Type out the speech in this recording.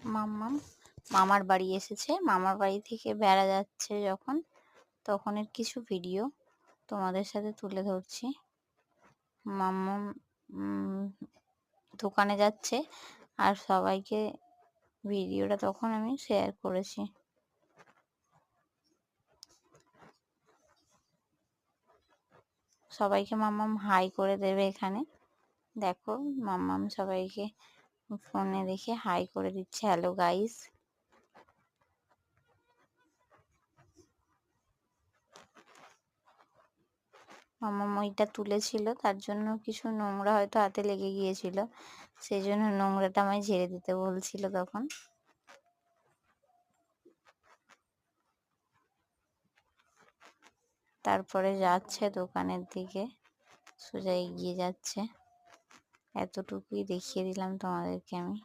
মাম্মাম মামার বাড়ি এসেছে। মামার বাড়ি থেকে বেড়া যাচ্ছে যখন, তখনের কিছু ভিডিও তোমাদের সাথে তুলে ধরছি। মাম্মাম দোকানে যাচ্ছে আর সবাইকে ভিডিওটা তখন আমি শেয়ার করেছি। সবাইকে মাম্মাম হাই করে দেবে এখানে। দেখো মাম্মাম সবাইকে ফোনে দেখে হাই করে দিচ্ছে, হ্যালো গাইস। মাম্মাম ওইটা তুলেছিল, তার জন্য কিছু নোংরা হয়তো হাতে লেগে গিয়েছিল, সেই জন্য নোংরাটা আমায় ঝেড়ে দিতে বলছিল তখন। তারপরে যাচ্ছে দোকানের দিকে, সোজা এগিয়ে যাচ্ছে। এতটুকুই দেখিয়ে দিলাম তোমাদেরকে আমি।